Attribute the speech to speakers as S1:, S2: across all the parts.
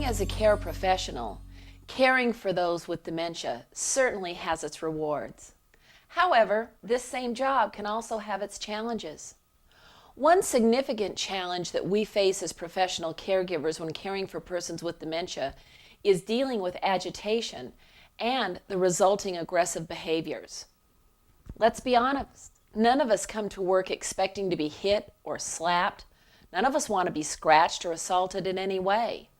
S1: as a care professional, caring for those with dementia certainly has its rewards. However, this same job can also have its challenges. One significant challenge that we face as professional caregivers when caring for persons with dementia is dealing with agitation and the resulting aggressive behaviors. Let's be honest, none of us come to work expecting to be hit or slapped. None of us want to be scratched or assaulted in any way.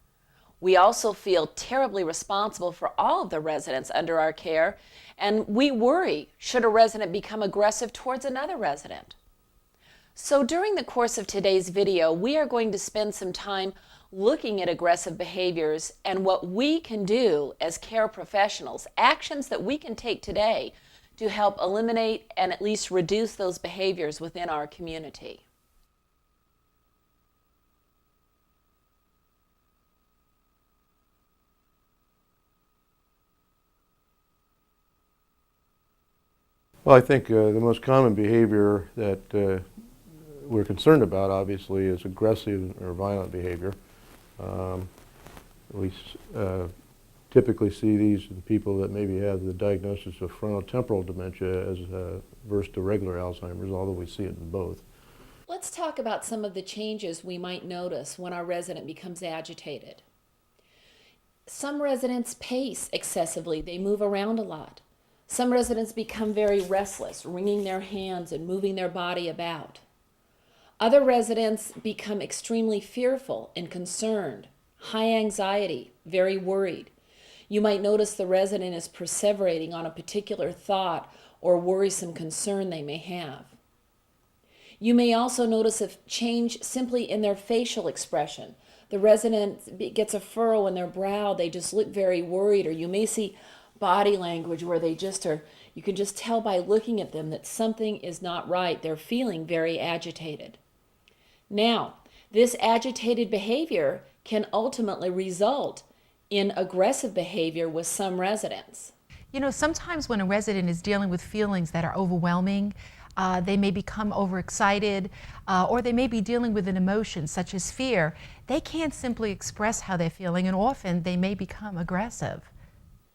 S1: We also feel terribly responsible for all of the residents under our care, and we worry should a resident become aggressive towards another resident. So during the course of today's video, we are going to spend some time looking at aggressive behaviors and what we can do as care professionals, actions that we can take today to help eliminate and at least reduce those behaviors within our community.
S2: Well, I think the most common behavior that we're concerned about, obviously, is aggressive or violent behavior. We typically see these in people that maybe have the diagnosis of frontotemporal dementia as versus to regular Alzheimer's, although we see it in both.
S1: Let's talk about some of the changes we might notice when our resident becomes agitated. Some residents pace excessively. They move around a lot. Some residents become very restless, wringing their hands and moving their body about. Other residents become extremely fearful and concerned, high anxiety, very worried. You might notice the resident is perseverating on a particular thought or worrisome concern they may have. You may also notice a change simply in their facial expression. The resident gets a furrow in their brow, they just look very worried, or you may see body language where they just are, you can just tell by looking at them that something is not right. They're feeling very agitated. Now, this agitated behavior can ultimately result in aggressive behavior with some residents.
S3: You know, sometimes when a resident is dealing with feelings that are overwhelming, they may become overexcited, or they may be dealing with an emotion such as fear. They can't simply express how they're feeling, and often they may become aggressive.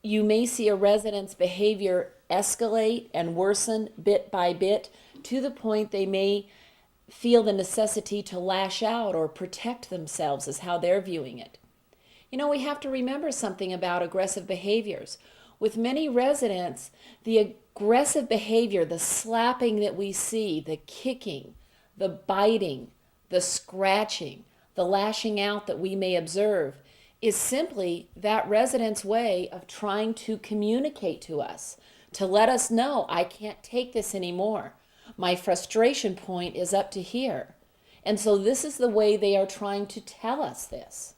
S1: You may see a resident's behavior escalate and worsen bit by bit to the point they may feel the necessity to lash out or protect themselves is how they're viewing it. You know, we have to remember something about aggressive behaviors. With many residents, the aggressive behavior, the slapping that we see, the kicking, the biting, the scratching, the lashing out that we may observe is simply that resident's way of trying to communicate to us, to let us know, I can't take this anymore. My frustration point is up to here. And so this is the way they are trying to tell us this.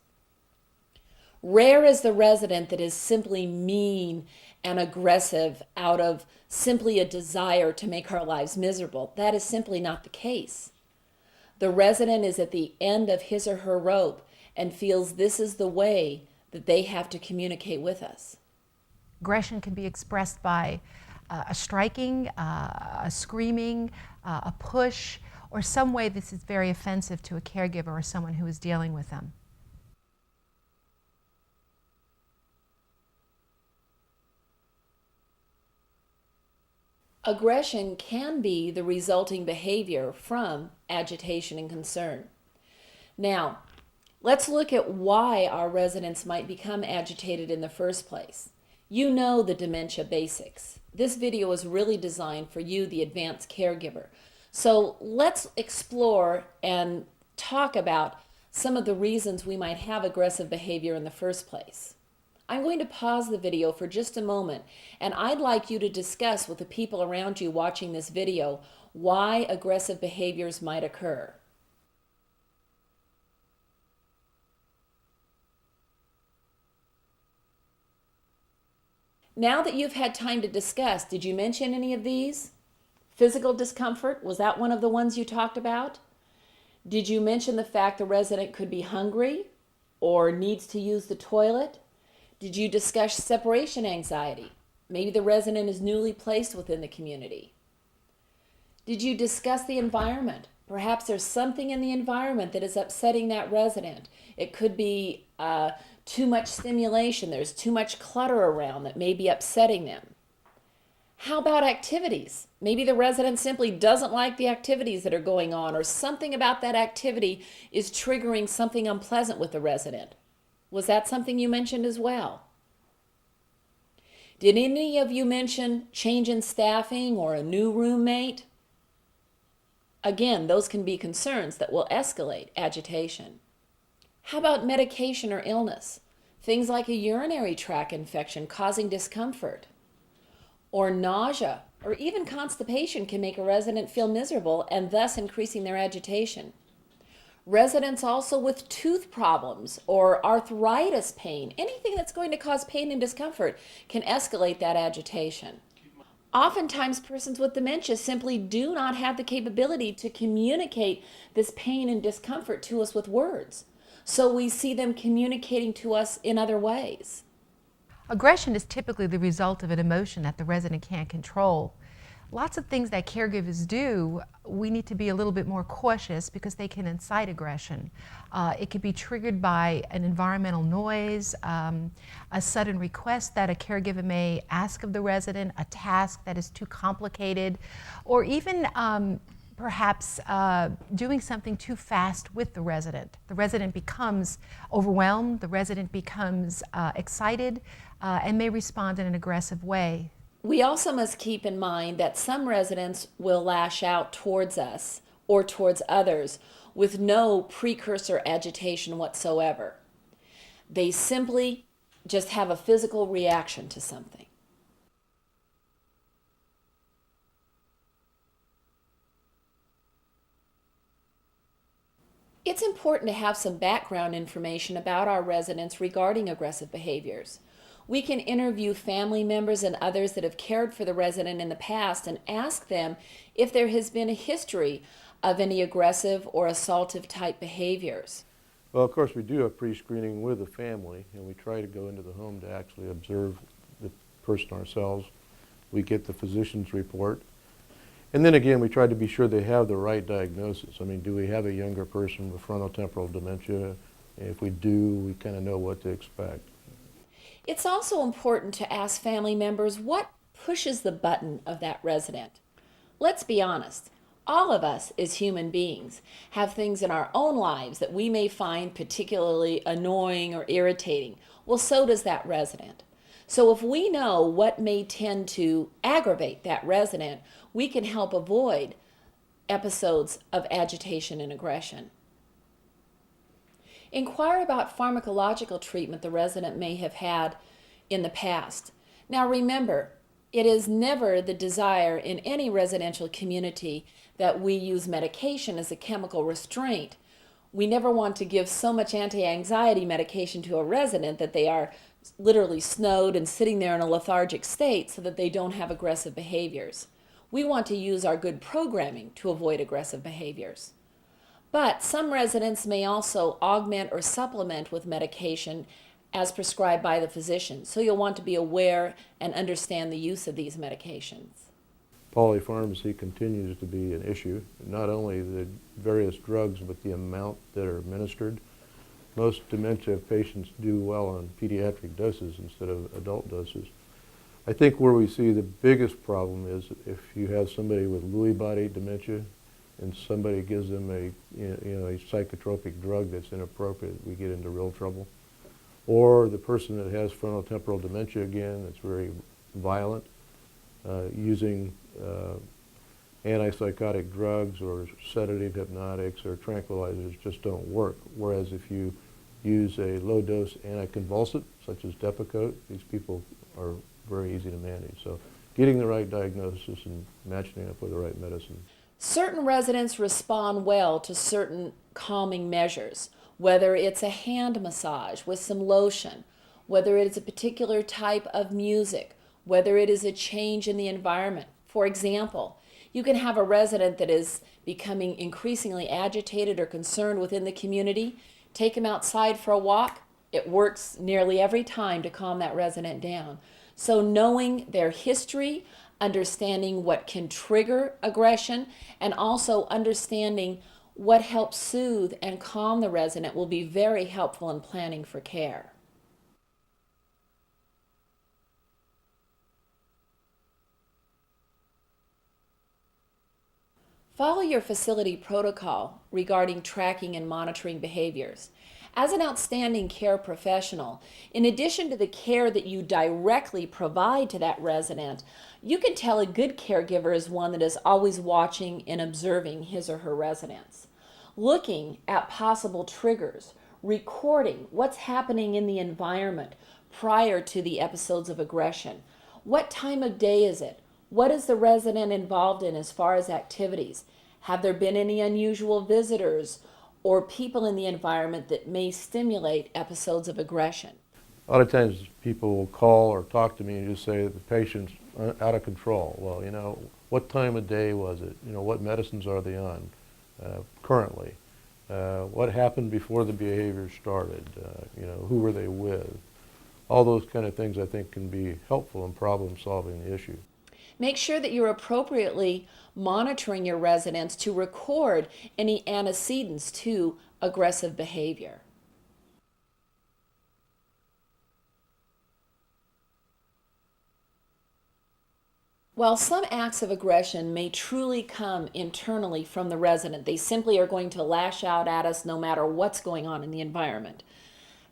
S1: Rare is the resident that is simply mean and aggressive out of simply a desire to make our lives miserable. That is simply not the case. The resident is at the end of his or her rope and feels this is the way that they have to communicate with us.
S3: Aggression can be expressed by a striking, a screaming, a push, or some way this is very offensive to a caregiver or someone who is dealing with them.
S1: Aggression can be the resulting behavior from agitation and concern. Now, let's look at why our residents might become agitated in the first place. You know the dementia basics. This video is really designed for you, the advanced caregiver. So let's explore and talk about some of the reasons we might have aggressive behavior in the first place. I'm going to pause the video for just a moment, and I'd like you to discuss with the people around you watching this video why aggressive behaviors might occur. Now that you've had time to discuss, did you mention any of these? Physical discomfort, was that one of the ones you talked about? Did you mention the fact the resident could be hungry or needs to use the toilet? Did you discuss separation anxiety? Maybe the resident is newly placed within the community. Did you discuss the environment? Perhaps there's something in the environment that is upsetting that resident. It could be too much stimulation, there's too much clutter around that may be upsetting them. How about activities? Maybe the resident simply doesn't like the activities that are going on, or something about that activity is triggering something unpleasant with the resident. Was that something you mentioned as well? Did any of you mention change in staffing or a new roommate? Again, those can be concerns that will escalate agitation. How about medication or illness? Things like a urinary tract infection causing discomfort, or nausea, or even constipation can make a resident feel miserable and thus increasing their agitation. Residents also with tooth problems or arthritis pain, anything that's going to cause pain and discomfort, can escalate that agitation. Oftentimes, persons with dementia simply do not have the capability to communicate this pain and discomfort to us with words. So we see them communicating to us in other ways.
S3: Aggression is typically the result of an emotion that the resident can't control. Lots of things that caregivers do, we need to be a little bit more cautious because they can incite aggression. It could be triggered by an environmental noise, a sudden request that a caregiver may ask of the resident, a task that is too complicated, or even perhaps doing something too fast with the resident. The resident becomes overwhelmed, the resident becomes excited, and may respond in an aggressive way.
S1: We also must keep in mind that some residents will lash out towards us or towards others with no precursor agitation whatsoever. They simply just have a physical reaction to something. It's important to have some background information about our residents regarding aggressive behaviors. We can interview family members and others that have cared for the resident in the past and ask them if there has been a history of any aggressive or assaultive type behaviors.
S2: Well, of course, we do have pre-screening with the family, and we try to go into the home to actually observe the person ourselves. We get the physician's report. And then again, we try to be sure they have the right diagnosis. I mean, do we have a younger person with frontotemporal dementia? If we do, we kind of know what to expect.
S1: It's also important to ask family members what pushes the button of that resident. Let's be honest, all of us as human beings have things in our own lives that we may find particularly annoying or irritating. Well, so does that resident. So if we know what may tend to aggravate that resident, we can help avoid episodes of agitation and aggression. Inquire about pharmacological treatment the resident may have had in the past. Now remember, it is never the desire in any residential community that we use medication as a chemical restraint. We never want to give so much anti-anxiety medication to a resident that they are literally snowed and sitting there in a lethargic state so that they don't have aggressive behaviors. We want to use our good programming to avoid aggressive behaviors. But some residents may also augment or supplement with medication as prescribed by the physician. So you'll want to be aware and understand the use of these medications.
S2: Polypharmacy continues to be an issue, not only the various drugs, but the amount that are administered. Most dementia patients do well on pediatric doses instead of adult doses. I think where we see the biggest problem is if you have somebody with Lewy body dementia and somebody gives them a psychotropic drug that's inappropriate, we get into real trouble. Or the person that has frontotemporal dementia again, that's very violent, using antipsychotic drugs or sedative hypnotics or tranquilizers just don't work. Whereas if you use a low-dose anticonvulsant, such as Depakote, these people are very easy to manage. So getting the right diagnosis and matching it up with the right medicine.
S1: Certain residents respond well to certain calming measures, whether it's a hand massage with some lotion, whether it is a particular type of music, whether it is a change in the environment. For example, you can have a resident that is becoming increasingly agitated or concerned within the community. Take them outside for a walk. It works nearly every time to calm that resident down. So knowing their history, understanding what can trigger aggression, and also understanding what helps soothe and calm the resident will be very helpful in planning for care. Follow your facility protocol regarding tracking and monitoring behaviors. As an outstanding care professional, in addition to the care that you directly provide to that resident, you can tell a good caregiver is one that is always watching and observing his or her residents, looking at possible triggers, recording what's happening in the environment prior to the episodes of aggression. What time of day is it? What is the resident involved in as far as activities? Have there been any unusual visitors or people in the environment that may stimulate episodes of aggression?
S2: A lot of times people will call or talk to me and just say that the patient's out of control. Well, what time of day was it? What medicines are they on currently? What happened before the behavior started? Who were they with? All those kind of things I think can be helpful in problem solving the issue.
S1: Make sure that you're appropriately monitoring your residents to record any antecedents to aggressive behavior. While some acts of aggression may truly come internally from the resident, they simply are going to lash out at us no matter what's going on in the environment.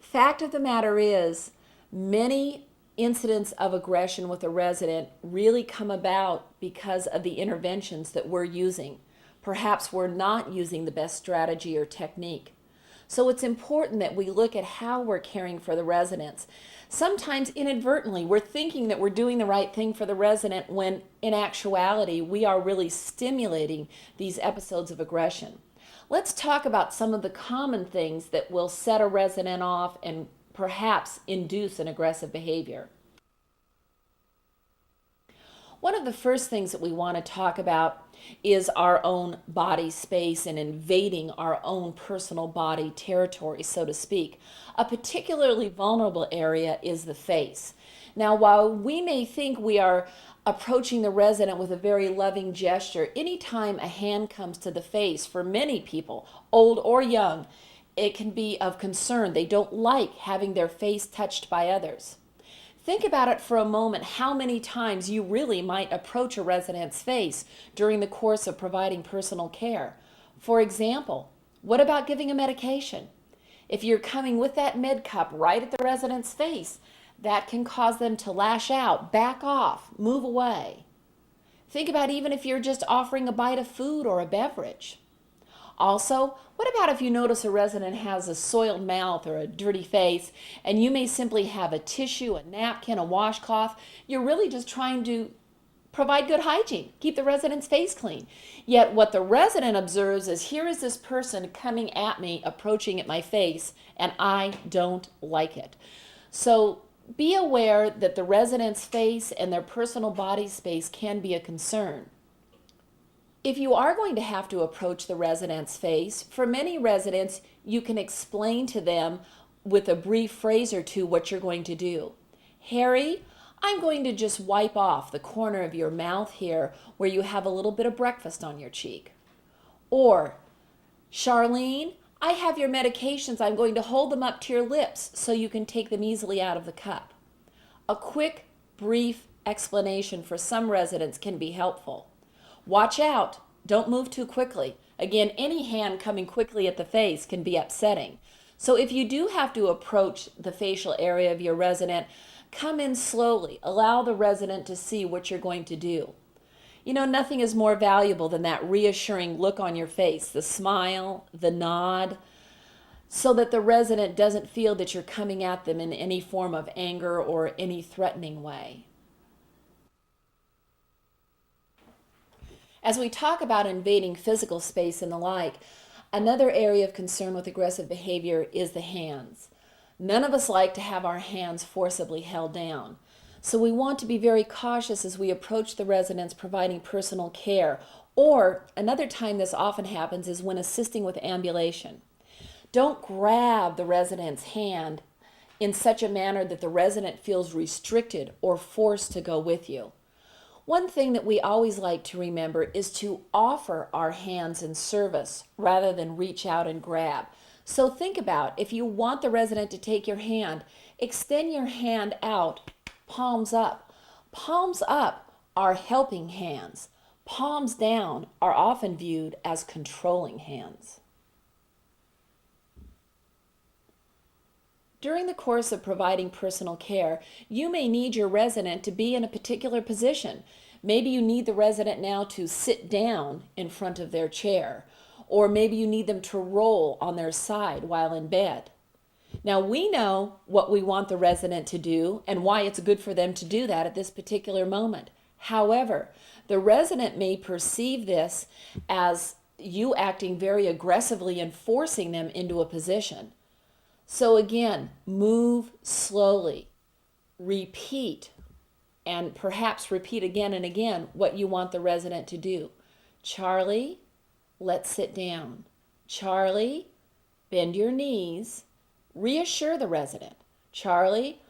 S1: Fact of the matter is, many incidents of aggression with a resident really come about because of the interventions that we're using. Perhaps we're not using the best strategy or technique. So it's important that we look at how we're caring for the residents. Sometimes inadvertently, we're thinking that we're doing the right thing for the resident when in actuality, we are really stimulating these episodes of aggression. Let's talk about some of the common things that will set a resident off and perhaps induce an aggressive behavior. One of the first things that we want to talk about is our own body space and invading our own personal body territory, so to speak. A particularly vulnerable area is the face. Now, while we may think we are approaching the resident with a very loving gesture, anytime a hand comes to the face, for many people, old or young, it can be of concern. They don't like having their face touched by others. Think about it for a moment, how many times you really might approach a resident's face during the course of providing personal care. For example, what about giving a medication? If you're coming with that med cup right at the resident's face, that can cause them to lash out, back off, move away. Think about even if you're just offering a bite of food or a beverage. Also, what about if you notice a resident has a soiled mouth or a dirty face, and you may simply have a tissue, a napkin, a washcloth? You're really just trying to provide good hygiene, keep the resident's face clean. Yet what the resident observes is, here is this person coming at me, approaching at my face, and I don't like it. So be aware that the resident's face and their personal body space can be a concern. If you are going to have to approach the resident's face, for many residents, you can explain to them with a brief phrase or two what you're going to do. Harry, I'm going to just wipe off the corner of your mouth here where you have a little bit of breakfast on your cheek. Or, Charlene, I have your medications. I'm going to hold them up to your lips so you can take them easily out of the cup. A quick, brief explanation for some residents can be helpful. Watch out, don't move too quickly. Again, any hand coming quickly at the face can be upsetting. So if you do have to approach the facial area of your resident, come in slowly. Allow the resident to see what you're going to do. Nothing is more valuable than that reassuring look on your face, the smile, the nod, so that the resident doesn't feel that you're coming at them in any form of anger or any threatening way. As we talk about invading physical space and the like, another area of concern with aggressive behavior is the hands. None of us like to have our hands forcibly held down. So we want to be very cautious as we approach the residents providing personal care. Or another time this often happens is when assisting with ambulation. Don't grab the resident's hand in such a manner that the resident feels restricted or forced to go with you. One thing that we always like to remember is to offer our hands in service rather than reach out and grab. So think about, if you want the resident to take your hand, extend your hand out, palms up. Palms up are helping hands. Palms down are often viewed as controlling hands. During the course of providing personal care, you may need your resident to be in a particular position. Maybe you need the resident now to sit down in front of their chair, or maybe you need them to roll on their side while in bed. Now, we know what we want the resident to do and why it's good for them to do that at this particular moment. However, the resident may perceive this as you acting very aggressively and forcing them into a position. So again, move slowly, repeat, and perhaps repeat again and again what you want the resident to do. Charlie, let's sit down. Charlie, bend your knees. Reassure the resident. Charlie,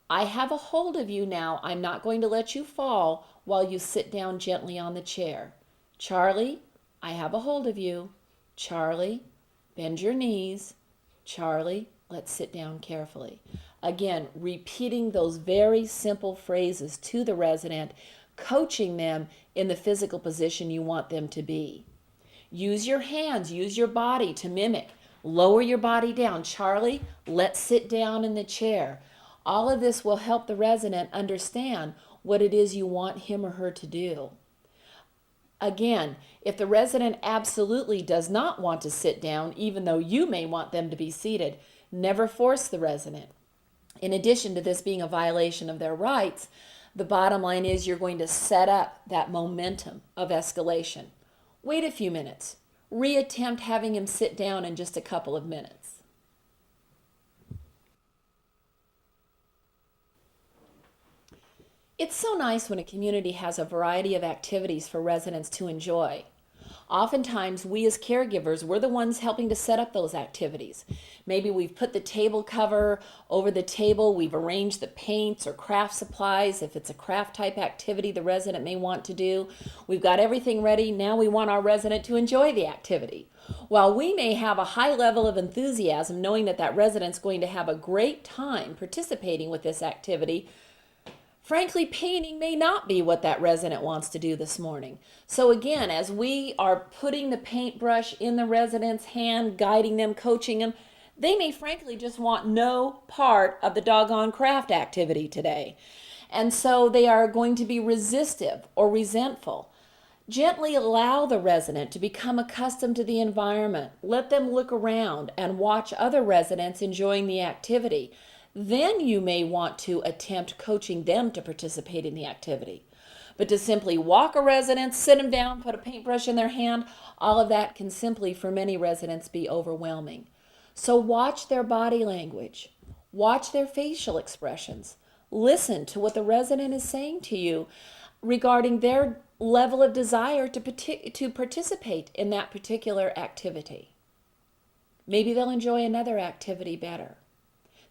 S1: I have a hold of you now. I'm not going to let you fall while you sit down gently on the chair. Charlie, I have a hold of you. Charlie, bend your knees. Charlie, let's sit down carefully. Again, repeating those very simple phrases to the resident, coaching them in the physical position you want them to be. Use your hands, use your body to mimic. Lower your body down. Charlie, let's sit down in the chair. All of this will help the resident understand what it is you want him or her to do. Again, if the resident absolutely does not want to sit down, even though you may want them to be seated, never force the resident. In addition to this being a violation of their rights, the bottom line is you're going to set up that momentum of escalation. Wait a few minutes. Reattempt having him sit down in just a couple of minutes. It's so nice when a community has a variety of activities for residents to enjoy. Oftentimes, we as caregivers, we're the ones helping to set up those activities. Maybe we've put the table cover over the table, we've arranged the paints or craft supplies. If it's a craft type activity the resident may want to do, we've got everything ready. Now we want our resident to enjoy the activity. While we may have a high level of enthusiasm knowing that that resident's going to have a great time participating with this activity, frankly, painting may not be what that resident wants to do this morning. So again, as we are putting the paintbrush in the resident's hand, guiding them, coaching them, they may frankly just want no part of the doggone craft activity today. And so they are going to be resistive or resentful. Gently allow the resident to become accustomed to the environment. Let them look around and watch other residents enjoying the activity. Then you may want to attempt coaching them to participate in the activity. But to simply walk a resident, sit them down, put a paintbrush in their hand, all of that can simply, for many residents, be overwhelming. So watch their body language. Watch their facial expressions. Listen to what the resident is saying to you regarding their level of desire to participate in that particular activity. Maybe they'll enjoy another activity better.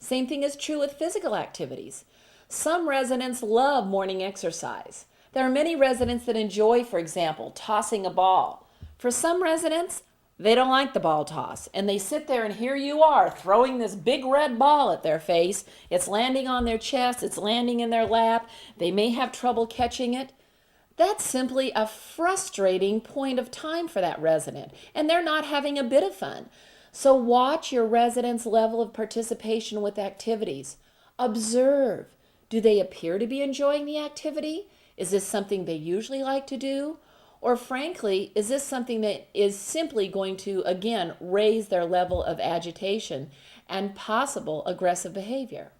S1: Same thing is true with physical activities. Some residents love morning exercise. There are many residents that enjoy, for example, tossing a ball. For some residents, they don't like the ball toss, and they sit there and here you are throwing this big red ball at their face. It's landing on their chest, it's landing in their lap. They may have trouble catching it. That's simply a frustrating point of time for that resident, and they're not having a bit of fun. So watch your residents' level of participation with activities. Observe. Do they appear to be enjoying the activity? Is this something they usually like to do? Or frankly, is this something that is simply going to, again, raise their level of agitation and possible aggressive behavior?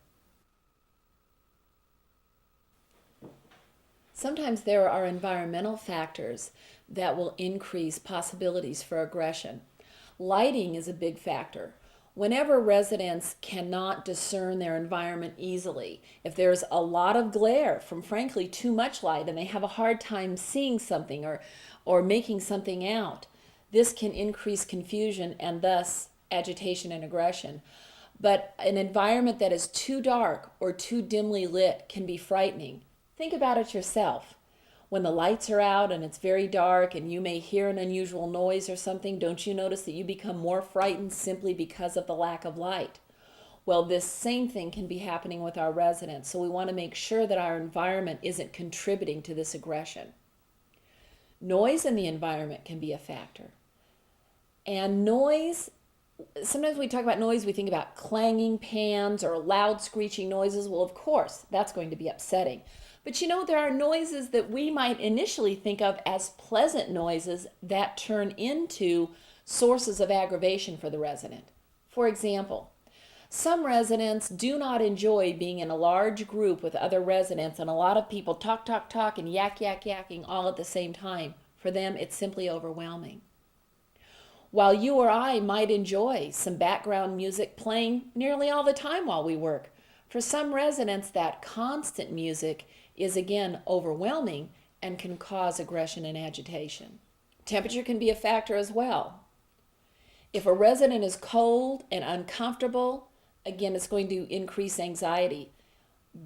S1: Sometimes there are environmental factors that will increase possibilities for aggression. Lighting is a big factor. Whenever residents cannot discern their environment easily, if there's a lot of glare from frankly too much light and they have a hard time seeing something or making something out, this can increase confusion and thus agitation and aggression. But an environment that is too dark or too dimly lit can be frightening. Think about it yourself. When the lights are out and it's very dark and you may hear an unusual noise or something, don't you notice that you become more frightened simply because of the lack of light? Well, this same thing can be happening with our residents, so we want to make sure that our environment isn't contributing to this aggression. Noise in the environment can be a factor. And noise, sometimes when we talk about noise, we think about clanging pans or loud screeching noises. Well, of course, that's going to be upsetting. But you know, there are noises that we might initially think of as pleasant noises that turn into sources of aggravation for the resident. For example, some residents do not enjoy being in a large group with other residents and a lot of people talk, talk, talk and yak, yak, yakking all at the same time. For them, it's simply overwhelming. While you or I might enjoy some background music playing nearly all the time while we work, for some residents that constant music is again overwhelming and can cause aggression and agitation. Temperature can be a factor as well. If a resident is cold and uncomfortable, again, it's going to increase anxiety.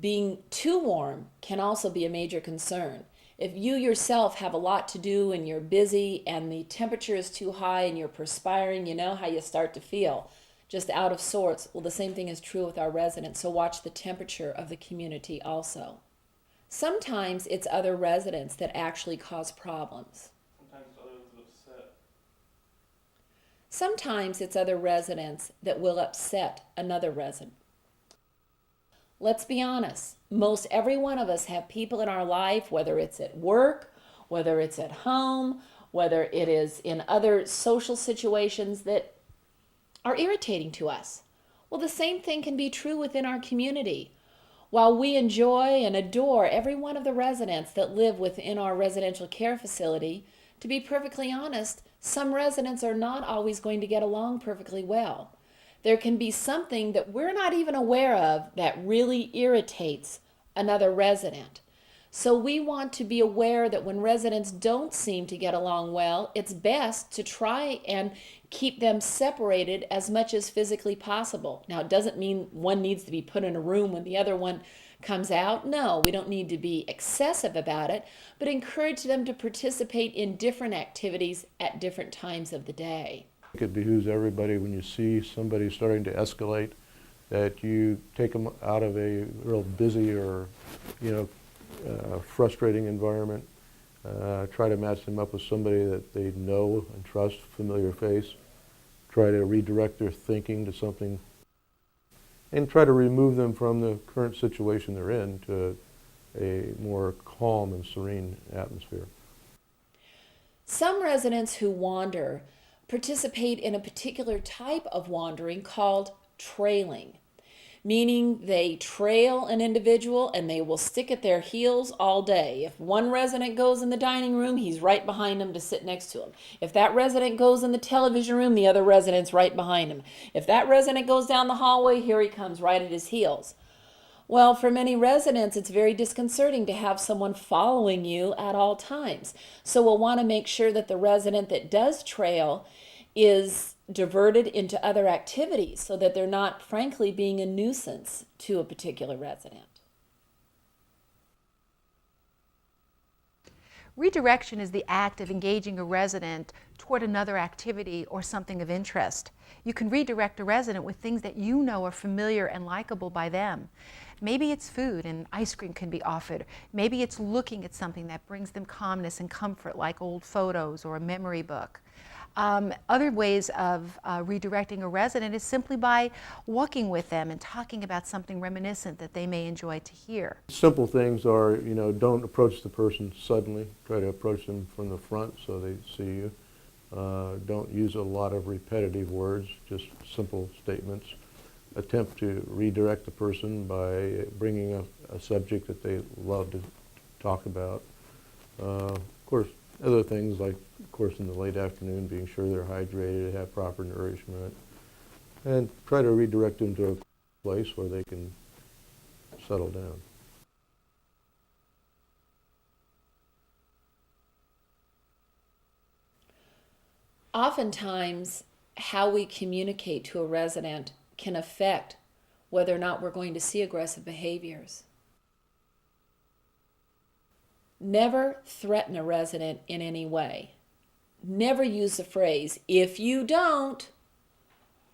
S1: Being too warm can also be a major concern. If you yourself have a lot to do and you're busy and the temperature is too high and you're perspiring, you know how you start to feel, just out of sorts. Well, the same thing is true with our residents, so watch the temperature of the community also. Sometimes it's other residents that actually cause problems. Sometimes it's other residents that will upset another resident. Let's be honest, most every one of us have people in our life, whether it's at work, whether it's at home, whether it is in other social situations that are irritating to us. Well, the same thing can be true within our community. While we enjoy and adore every one of the residents that live within our residential care facility, to be perfectly honest, some residents are not always going to get along perfectly well. There can be something that we're not even aware of that really irritates another resident. So we want to be aware that when residents don't seem to get along well, it's best to try and keep them separated as much as physically possible. Now, it doesn't mean one needs to be put in a room when the other one comes out. No, we don't need to be excessive about it, but encourage them to participate in different activities at different times of the day.
S2: It behooves everybody, when you see somebody starting to escalate, that you take them out of a real busy or, frustrating environment. Try to match them up with somebody that they know and trust, familiar face. Try to redirect their thinking to something, and try to remove them from the current situation they're in to a more calm and serene atmosphere.
S1: Some residents who wander participate in a particular type of wandering called trailing, meaning they trail an individual and they will stick at their heels all day. If one resident goes in the dining room, he's right behind them to sit next to him. If that resident goes in the television room, the other resident's right behind him. If that resident goes down the hallway, here he comes right at his heels. Well, for many residents, it's very disconcerting to have someone following you at all times. So we'll want to make sure that the resident that does trail is diverted into other activities so that they're not, frankly, being a nuisance to a particular resident.
S3: Redirection is the act of engaging a resident toward another activity or something of interest. You can redirect a resident with things that you know are familiar and likable by them. Maybe it's food and ice cream can be offered. Maybe it's looking at something that brings them calmness and comfort, like old photos or a memory book. Other ways of redirecting a resident is simply by walking with them and talking about something reminiscent that they may enjoy to hear.
S2: Simple things are, don't approach the person suddenly. Try to approach them from the front so they see you. Don't use a lot of repetitive words, just simple statements. Attempt to redirect the person by bringing up a subject that they love to talk about. Of course, other things like, of course, in the late afternoon, being sure they're hydrated, have proper nourishment, and try to redirect them to a place where they can settle down.
S1: Oftentimes, how we communicate to a resident can affect whether or not we're going to see aggressive behaviors. Never threaten a resident in any way. Never use the phrase, if you don't,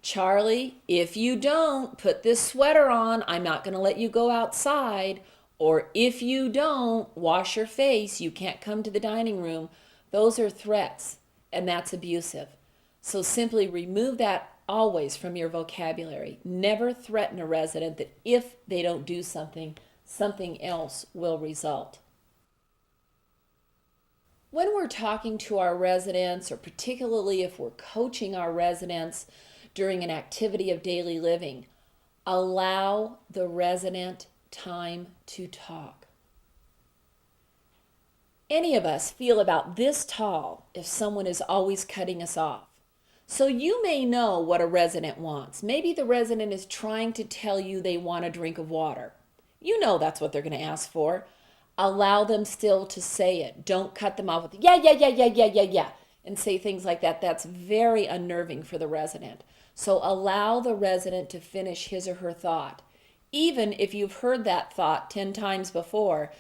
S1: Charlie, if you don't put this sweater on, I'm not going to let you go outside. Or if you don't wash your face, you can't come to the dining room. Those are threats, and that's abusive. So simply remove that always from your vocabulary. Never threaten a resident that if they don't do something, something else will result. When we're talking to our residents, or particularly if we're coaching our residents during an activity of daily living, allow the resident time to talk. Any of us feel about this tall if someone is always cutting us off. So you may know what a resident wants. Maybe the resident is trying to tell you they want a drink of water. You know that's what they're going to ask for. Allow them still to say it. Don't cut them off with yeah, and say things like that. That's very unnerving for the resident. So allow the resident to finish his or her thought. Even if you've heard that thought 10 times before,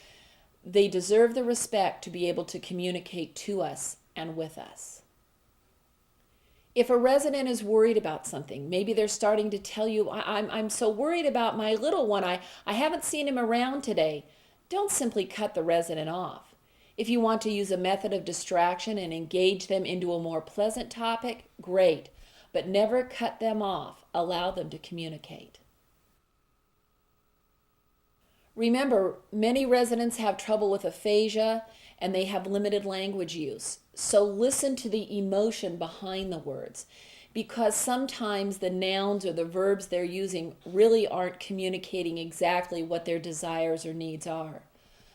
S1: they deserve the respect to be able to communicate to us and with us. If a resident is worried about something, maybe they're starting to tell you, I'm so worried about my little one, I haven't seen him around today. Don't simply cut the resident off. If you want to use a method of distraction and engage them into a more pleasant topic, great, but never cut them off. Allow them to communicate. Remember, many residents have trouble with aphasia and they have limited language use. So listen to the emotion behind the words, because sometimes the nouns or the verbs they're using really aren't communicating exactly what their desires or needs are.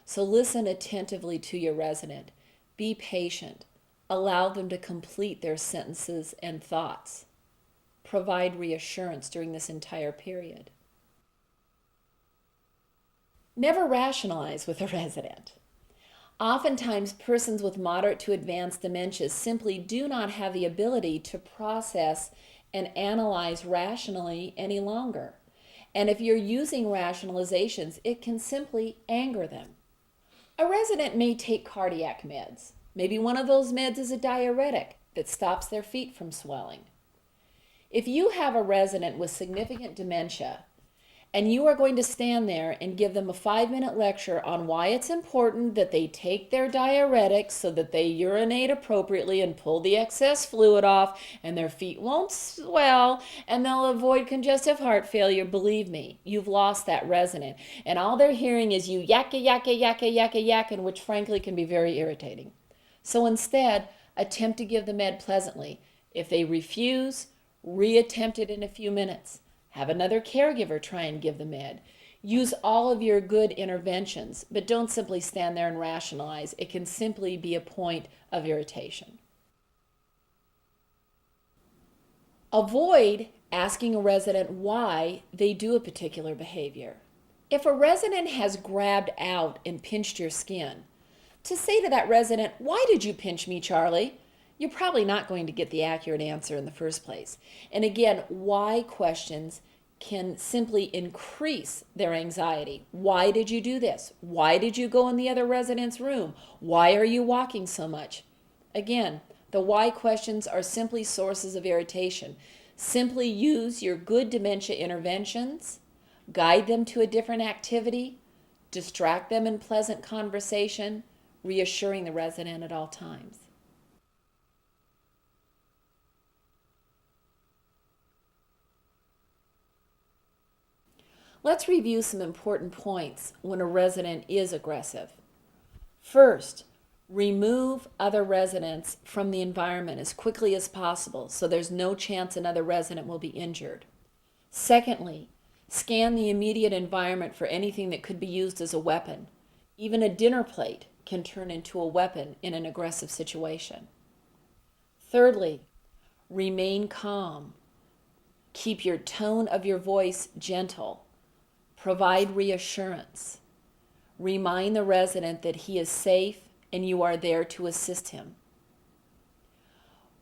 S1: So listen attentively to your resident. Be patient. Allow them to complete their sentences and thoughts. Provide reassurance during this entire period. Never rationalize with a resident. Oftentimes, persons with moderate to advanced dementia simply do not have the ability to process and analyze rationally any longer. And if you're using rationalizations, it can simply anger them. A resident may take cardiac meds. Maybe one of those meds is a diuretic that stops their feet from swelling. If you have a resident with significant dementia, and you are going to stand there and give them a 5-minute lecture on why it's important that they take their diuretics so that they urinate appropriately and pull the excess fluid off and their feet won't swell and they'll avoid congestive heart failure, believe me, you've lost that resident. And all they're hearing is you yakka, which frankly can be very irritating. So instead, attempt to give the med pleasantly. If they refuse, reattempt it in a few minutes. Have another caregiver try and give the med. Use all of your good interventions, but don't simply stand there and rationalize. It can simply be a point of irritation. Avoid asking a resident why they do a particular behavior. If a resident has grabbed out and pinched your skin, to say to that resident, "Why did you pinch me, Charlie?" You're probably not going to get the accurate answer in the first place. And again, why questions can simply increase their anxiety. Why did you do this? Why did you go in the other resident's room? Why are you walking so much? Again, the why questions are simply sources of irritation. Simply use your good dementia interventions, guide them to a different activity, distract them in pleasant conversation, reassuring the resident at all times. Let's review some important points when a resident is aggressive. First, remove other residents from the environment as quickly as possible so there's no chance another resident will be injured. Secondly, scan the immediate environment for anything that could be used as a weapon. Even a dinner plate can turn into a weapon in an aggressive situation. Thirdly, remain calm. Keep your tone of your voice gentle. Provide reassurance. Remind the resident that he is safe and you are there to assist him.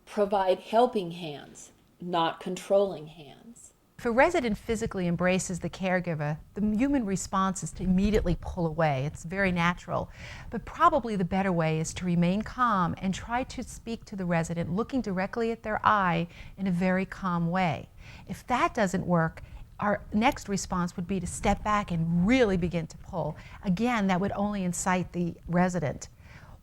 S1: Provide helping hands, not controlling hands.
S3: If a resident physically embraces the caregiver, the human response is to immediately pull away. It's very natural. But probably the better way is to remain calm and try to speak to the resident looking directly at their eye in a very calm way. If that doesn't work, our next response would be to step back and really begin to pull. Again, that would only incite the resident.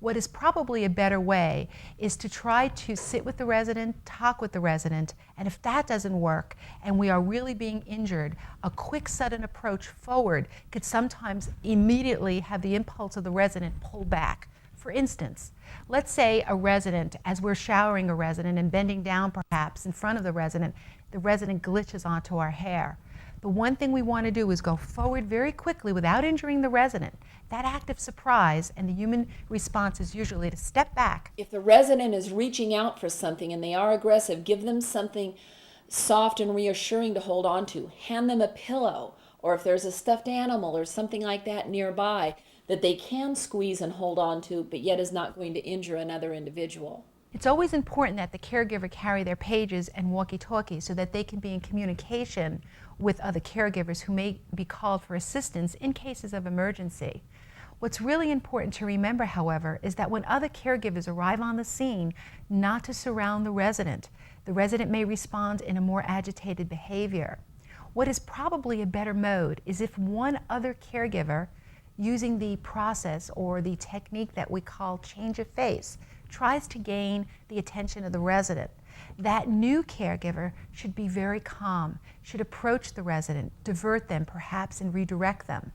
S3: What is probably a better way is to try to sit with the resident, talk with the resident, and if that doesn't work and we are really being injured, a quick sudden approach forward could sometimes immediately have the impulse of the resident pull back. For instance, let's say a resident, as we're showering a resident and bending down perhaps in front of the resident glitches onto our hair. The one thing we want to do is go forward very quickly without injuring the resident. That act of surprise, and the human response is usually to step back.
S1: If the resident is reaching out for something and they are aggressive, give them something soft and reassuring to hold on to. Hand them a pillow, or if there's a stuffed animal or something like that nearby that they can squeeze and hold on to, but yet is not going to injure another individual.
S3: It's always important that the caregiver carry their pages and walkie-talkies so that they can be in communication with other caregivers who may be called for assistance in cases of emergency. What's really important to remember, however, is that when other caregivers arrive on the scene, not to surround the resident. The resident may respond in a more agitated behavior. What is probably a better mode is if one other caregiver, using the process or the technique that we call change of face, tries to gain the attention of the resident. That new caregiver should be very calm, should approach the resident, divert them perhaps, and redirect them.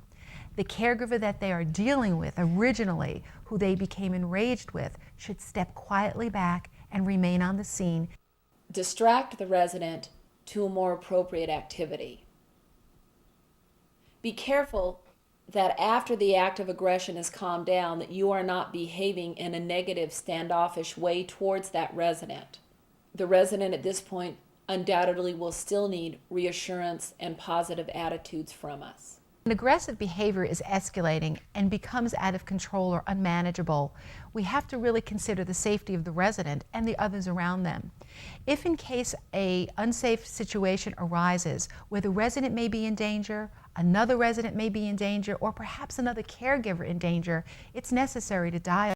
S3: The caregiver that they are dealing with originally, who they became enraged with, should step quietly back and remain on the scene.
S1: Distract the resident to a more appropriate activity. Be careful that after the act of aggression is calmed down, that you are not behaving in a negative, standoffish way towards that resident. The resident at this point undoubtedly will still need reassurance and positive attitudes from us.
S3: When aggressive behavior is escalating and becomes out of control or unmanageable, we have to really consider the safety of the resident and the others around them. If in case an unsafe situation arises where the resident may be in danger, another resident may be in danger, or perhaps another caregiver in danger, it's necessary to dial